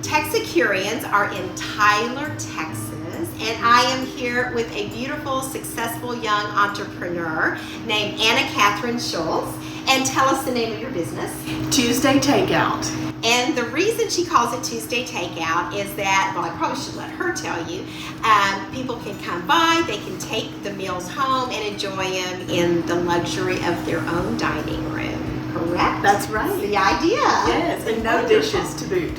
Texicureans are in Tyler, Texas, and I am here with a beautiful, successful young entrepreneur named Anna Catherine Schultz. And tell us the name of your business. Tuesday Takeout. And the reason she calls it Tuesday Takeout is that, well, I probably should let her tell you, people can come by, they can take the meals home and enjoy them in the luxury of their own dining room. Correct? That's right. The idea. Yes, and no dishes to boot.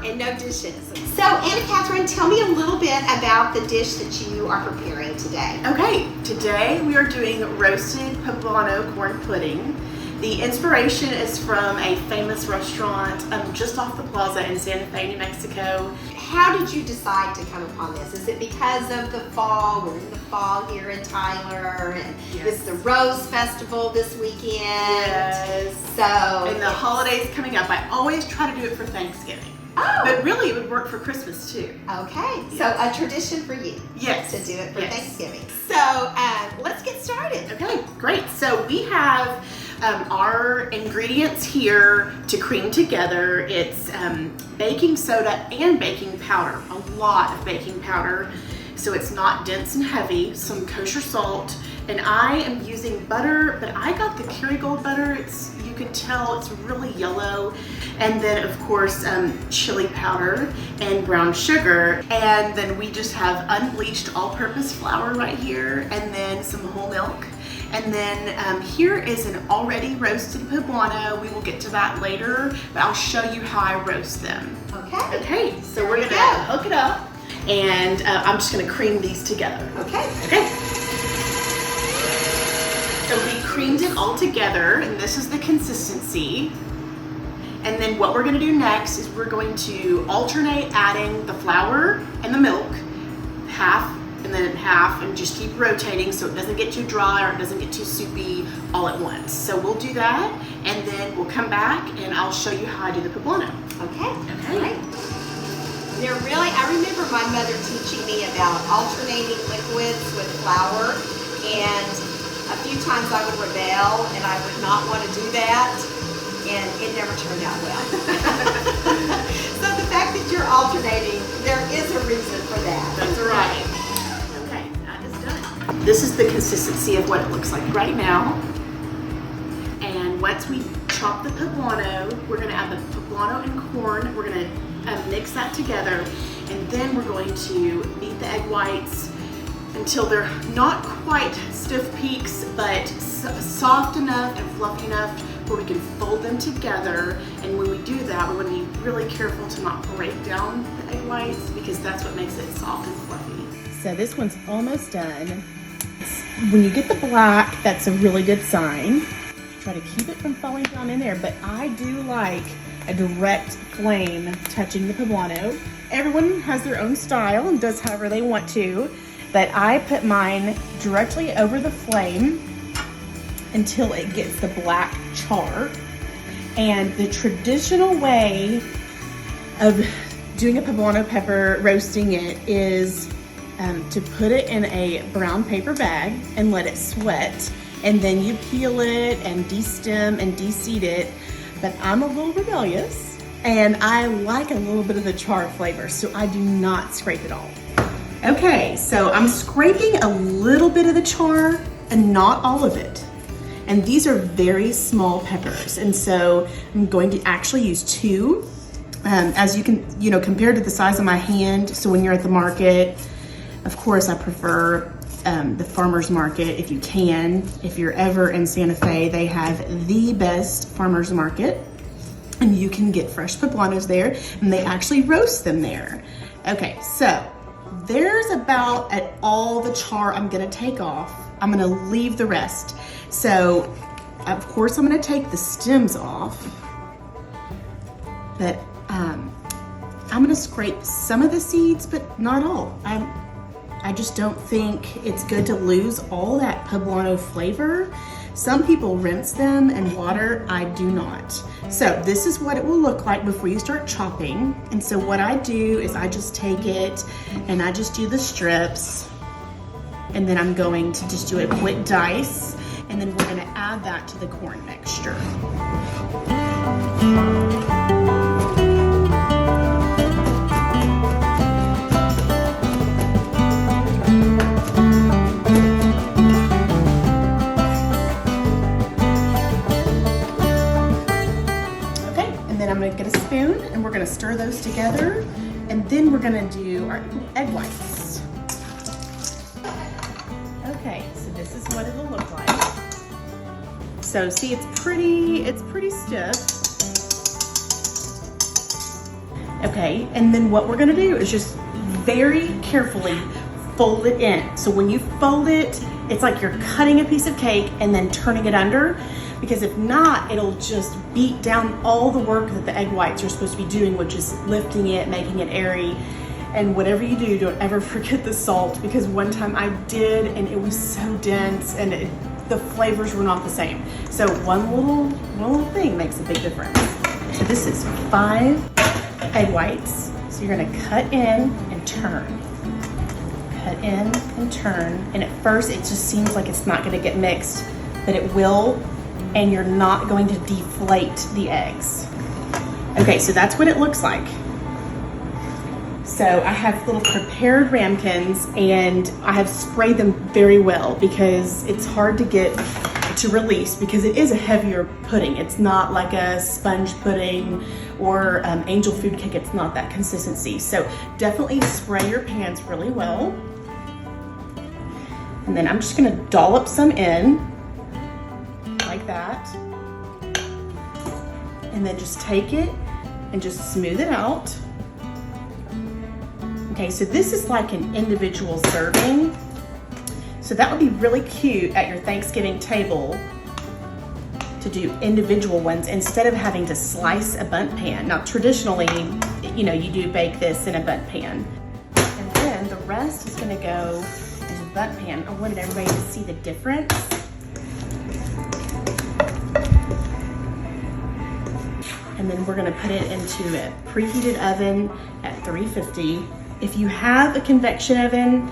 And no dishes. So, Anna Catherine, tell me a little bit about the dish that you are preparing today. Okay, today we are doing roasted poblano corn pudding. The inspiration is from a famous restaurant just off the plaza in Santa Fe, New Mexico. How did you decide to come upon this? Is it because of the fall? We're in the fall here in Tyler, and yes. It's the Rose Festival this weekend. Yes. So, and the holidays coming up. I always try to do it for Thanksgiving. Oh. But really, it would work for Christmas too. Okay. Yes. So a tradition for you. Yes. To do it for yes. Thanksgiving. So let's get started. Okay, great. So we have our ingredients here to cream together. It's baking soda and baking powder, a lot of baking powder, so it's not dense and heavy, some kosher salt, and I am using butter, but I got the Kerrygold butter. You can tell it's really yellow, and then of course chili powder and brown sugar, and then we just have unbleached all-purpose flour right here, and then some whole milk. And then here is an already roasted poblano. We will get to that later, but I'll show you how I roast them. Okay. Okay, so we're gonna hook it up, and I'm just gonna cream these together. Okay. Okay. So we creamed it all together, and this is the consistency. And then what we're gonna do next is we're going to alternate adding the flour and the milk, half and then half, and just keep rotating so it doesn't get too dry or it doesn't get too soupy all at once. So we'll do that, and then we'll come back and I'll show you how I do the poblano. Okay. Okay. Right. I remember my mother teaching me about alternating liquids with flour, and a few times I would rebel and I would not want to do that, and it never turned out well. So the fact that you're alternating, there is a reason for that. That's right. Okay, that is done. This is the consistency of what it looks like right now. And once we chop the poblano, we're going to add the poblano and corn. We're going to mix that together, and then we're going to beat the egg whites until they're not quite stiff peaks, but soft enough and fluffy enough where we can fold them together. And when we do that, we want to be really careful to not break down the egg whites, because that's what makes it soft and fluffy. So this one's almost done. When you get the black, that's a really good sign. Try to keep it from falling down in there, but I do like a direct flame touching the poblano. Everyone has their own style and does however they want to, but I put mine directly over the flame until it gets the black char. And the traditional way of doing a poblano pepper, roasting it, is to put it in a brown paper bag and let it sweat, and then you peel it and de-stem and de-seed it. But I'm a little rebellious and I like a little bit of the char flavor, so I do not scrape it all. Okay, so I'm scraping a little bit of the char and not all of it. And these are very small peppers, and so I'm going to actually use two. As you can, compared to the size of my hand. So when you're at the market, of course I prefer the farmer's market if you can. If you're ever in Santa Fe, they have the best farmer's market, and you can get fresh poblanos there, and they actually roast them there. Okay, so there's about all the char I'm gonna take off. I'm gonna leave the rest. So of course I'm gonna take the stems off, but I'm gonna scrape some of the seeds, but not all. I just don't think it's good to lose all that poblano flavor. Some people rinse them in water. I do not. So this is what it will look like before you start chopping. And so what I do is I just take it and I just do the strips, and then I'm going to just do a quick dice, and then we're gonna add that to the corn mixture. I'm gonna get a spoon and we're gonna stir those together, and then we're gonna do our egg whites. Okay, so this is what it'll look like. So see, it's pretty stiff. Okay, and then what we're gonna do is just very carefully fold it in. So when you fold it, it's like you're cutting a piece of cake and then turning it under, because if not, it'll just beat down all the work that the egg whites are supposed to be doing, which is lifting it, making it airy. And whatever you do, don't ever forget the salt, because one time I did and it was so dense and the flavors were not the same. So one little thing makes a big difference. So this is 5 egg whites. So you're gonna cut in and turn. Cut in and turn. And at first it just seems like it's not gonna get mixed, but it will, and you're not going to deflate the eggs. Okay, so that's what it looks like. So I have little prepared ramekins, and I have sprayed them very well because it's hard to get to release, because it is a heavier pudding. It's not like a sponge pudding or angel food cake. It's not that consistency. So definitely spray your pans really well. And then I'm just gonna dollop some in like that. And then just take it and just smooth it out. Okay, so this is like an individual serving. So that would be really cute at your Thanksgiving table to do individual ones instead of having to slice a bundt pan. Now, traditionally, you know, you do bake this in a bundt pan. And then the rest is gonna go into the bundt pan. I wanted everybody to see the difference. And then we're gonna put it into a preheated oven at 350. If you have a convection oven,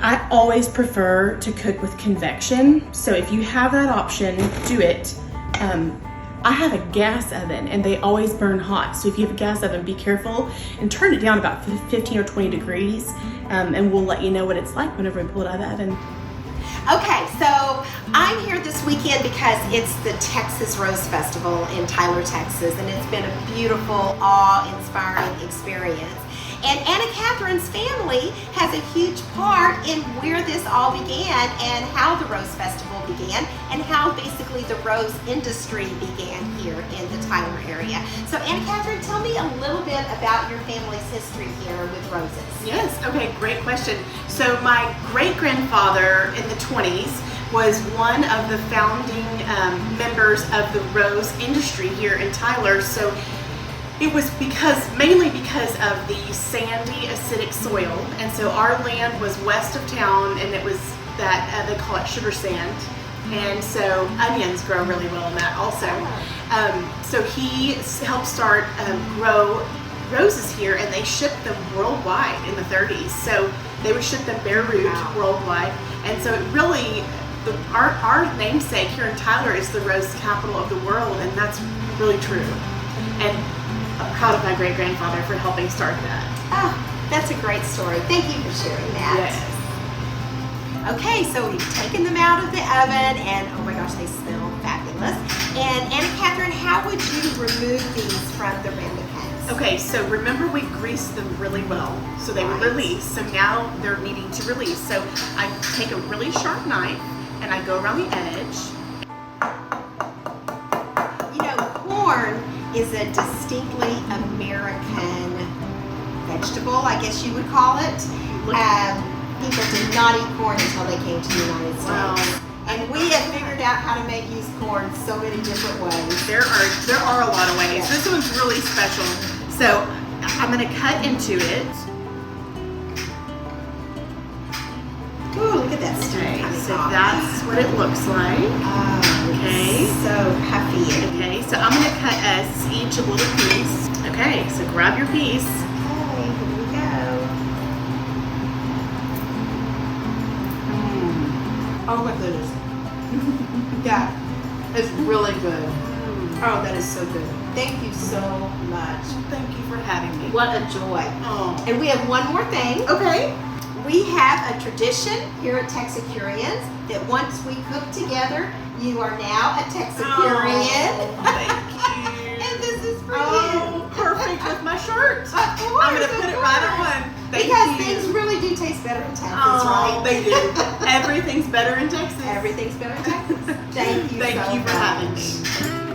I always prefer to cook with convection. So if you have that option, do it. I have a gas oven and they always burn hot. So if you have a gas oven, be careful and turn it down about 15 or 20 degrees. And we'll let you know what it's like whenever we pull it out of the oven. Okay, so I'm here this weekend because it's the Texas Rose Festival in Tyler, Texas, and it's been a beautiful, awe-inspiring experience. And Anna Catherine's family has a huge part in where this all began and how the Rose Festival began and how basically the rose industry began here in the Tyler area. So Anna Catherine, tell me a little bit about your family's history here with roses. Yes, okay, great question. So my great-grandfather in the 20s was one of the founding members of the rose industry here in Tyler. So it was mainly because of the sandy, acidic soil. And so our land was west of town, and it was that, they call it sugar sand. And so onions grow really well in that also. So he helped start grow roses here, and they shipped them worldwide in the 30s. So they would ship them bare root worldwide. And so it really, our namesake here in Tyler is the rose capital of the world, and that's really true. And I'm proud of my great-grandfather for helping start that. Oh, that's a great story. Thank you for sharing that. Yes. Okay, so we've taken them out of the oven, and oh my gosh, they smell fabulous. And Anna Catherine, how would you remove these from the ramekins? Okay, so remember we greased them really well, so they would release. So now they're needing to release. So I take a really sharp knife and I go around the edge. You know, corn is a distinctly American vegetable, I guess you would call it. People did not eat corn until they came to the United States. Wow. And we have figured out how to use corn so many different ways. There are a lot of ways. Yes. This one's really special. So I'm gonna cut into it. Ooh, look at that Okay, steam so coming off. that's what it looks like. Oh, Okay. it's so puffy. Okay, so I'm gonna cut us each a little piece. Okay, so grab your piece. Okay, here we go. Oh my goodness. Yeah, it's really good. Oh, that is so good. Thank you so much. Thank you for having me. What a joy. Oh. And we have one more thing. Okay. We have a tradition here at Texicureans that once we cook together, you are now a Texicurean. Oh, thank you. And this is for Oh, you. perfect with my shirt. Of course, I'm gonna put it right on. Thank because you. things really do taste better in Texas, Oh, right? they do. Everything's better in Texas. Everything's better in Texas. Thank you. Thank so you for much. having me.